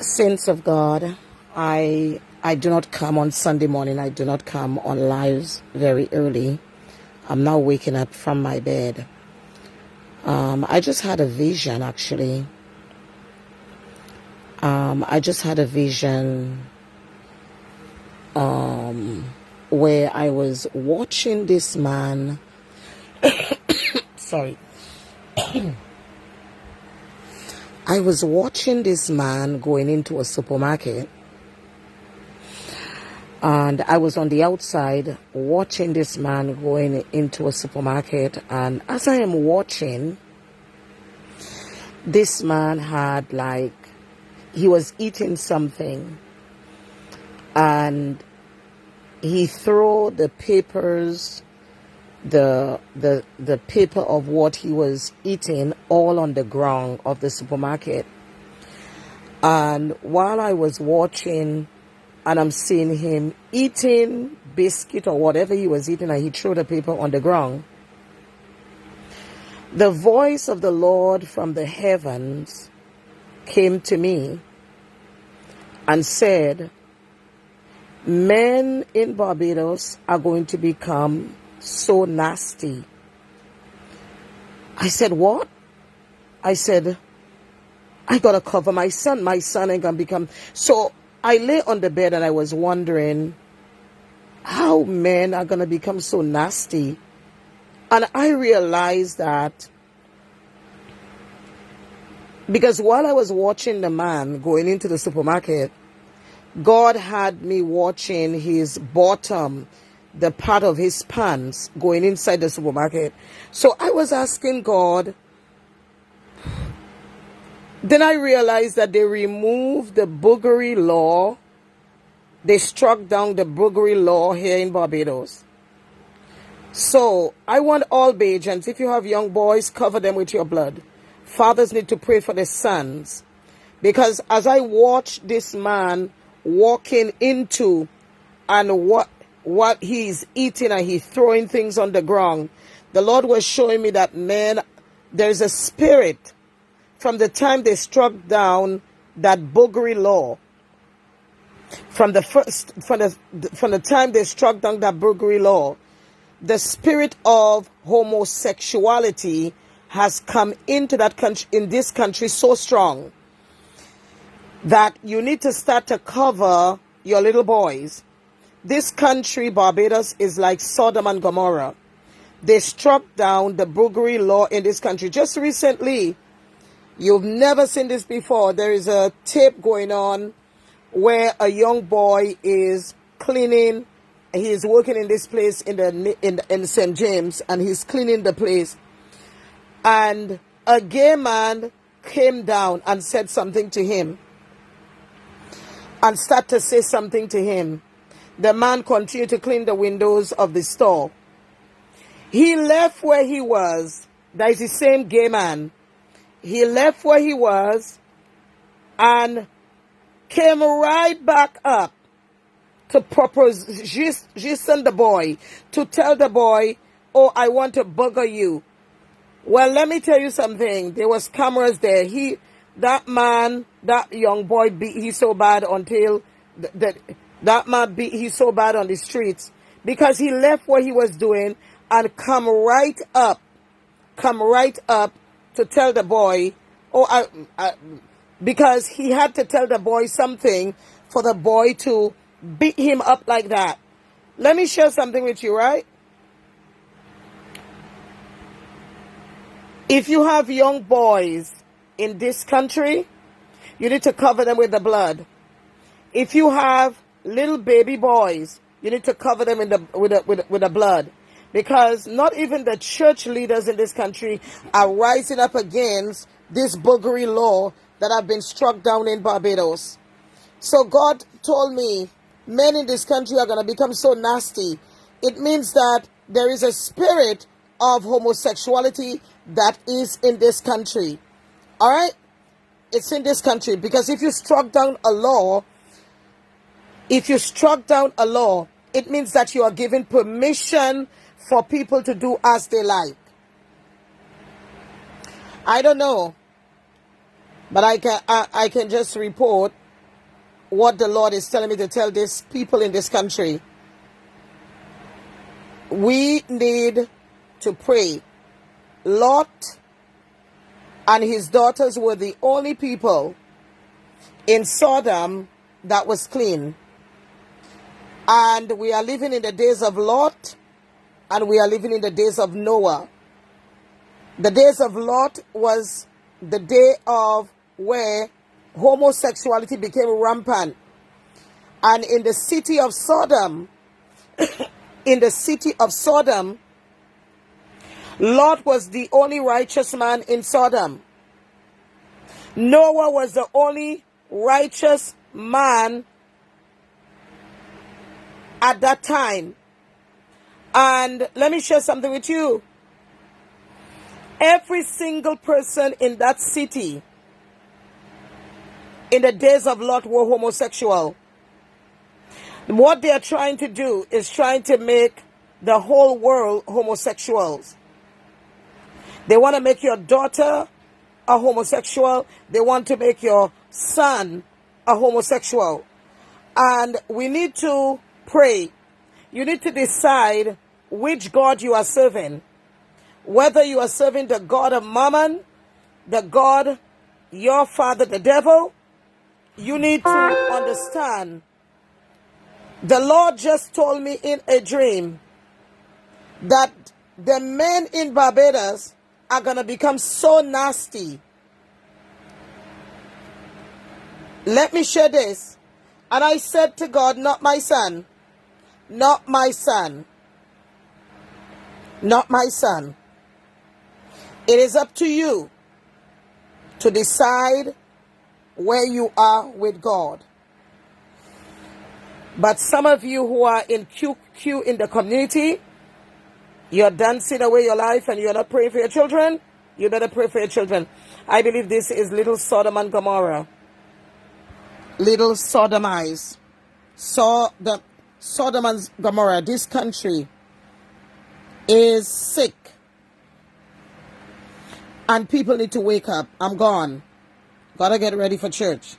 Saints of God, I do not come on Sunday morning. I do not come on lives very early. I'm now waking up from my bed. I just had a vision, actually. I just had a vision where I was watching this man. Sorry. I was watching this man going into a supermarket, and I was on the outside watching this man going into a supermarket. And as I am watching, this man had he was eating something, and he threw the papers, the paper of what he was eating, all on the ground of the supermarket. And while I was watching, and I'm seeing him eating biscuit or whatever he was eating, and he threw the paper on the ground, the voice of the Lord from the heavens came to me and said, men in Barbados are going to become so nasty. I said, what? I said, I gotta cover my son. My son ain't gonna become. So I lay on the bed and I was wondering how men are gonna become so nasty. And I realized that because while I was watching the man going into the supermarket, God had me watching his bottom, the part of his pants going inside the supermarket. So I was asking God. Then I realized that they removed the boogery law. They struck down the boogery law here in Barbados. So I want all Bajans, if you have young boys, cover them with your blood. Fathers need to pray for their sons. Because as I watched this man walking into and what he's eating, and he's throwing things on the ground, the Lord was showing me that, man, there's a spirit from the time they struck down that boogery law. From the time they struck down that boogery law, the spirit of homosexuality has come into that country, in this country, so strong that you need to start to cover your little boys. This country, Barbados, is like Sodom and Gomorrah. They struck down the boogery law in this country. Just recently, you've never seen this before, there is a tape going on where a young boy is cleaning. He is working in this place in St. James, and he's cleaning the place. And a gay man came down and said something to him, and started to say something to him. The man continued to clean the windows of the store. He left where he was. That is the same gay man. He left where he was and came right back up to proposition the boy, to tell the boy, oh, I want to bugger you. Well, let me tell you something. There was cameras there. That young boy beat he so bad until that man beat he so bad on the streets because he left what he was doing and come right up to tell the boy, because he had to tell the boy something for the boy to beat him up like that. Let me share something with you, right? If you have young boys in this country, you need to cover them with the blood. If you have little baby boys, you need to cover them with the blood. Because not even the church leaders in this country are rising up against this boogery law that have been struck down in Barbados. So God told me, men in this country are going to become so nasty. It means that there is a spirit of homosexuality that is in this country. All right? It's in this country. Because if you struck down a law, it means that you are giving permission for people to do as they like. I don't know, but I can just report what the Lord is telling me to tell these people in this country. We need to pray. Lot and his daughters were the only people in Sodom that was clean. And we are living in the days of Lot, and we are living in the days of Noah. The days of Lot was the day of where homosexuality became rampant. And in the city of Sodom, Lot was the only righteous man in Sodom. Noah was the only righteous man at that time. And let me share something with you. Every single person in that city in the days of Lot were homosexual. What they are trying to do is trying to make the whole world homosexuals. They want to make your daughter a homosexual. They want to make your son a homosexual. And we need to pray. You need to decide which God you are serving. Whether you are serving the God of Mammon, the God, your father, the devil, you need to understand. The Lord just told me in a dream that the men in Barbados are going to become so nasty. Let me share this. And I said to God, not my son, not my son, not my son. It is up to you to decide where you are with God. But some of you who are in QQ in the community, you're dancing away your life and you're not praying for your children, you better pray for your children. I believe this is little Sodom and Gomorrah. Little sodomized. Sodom and Gomorrah, this country is sick. And people need to wake up. I'm gone. Gotta get ready for church.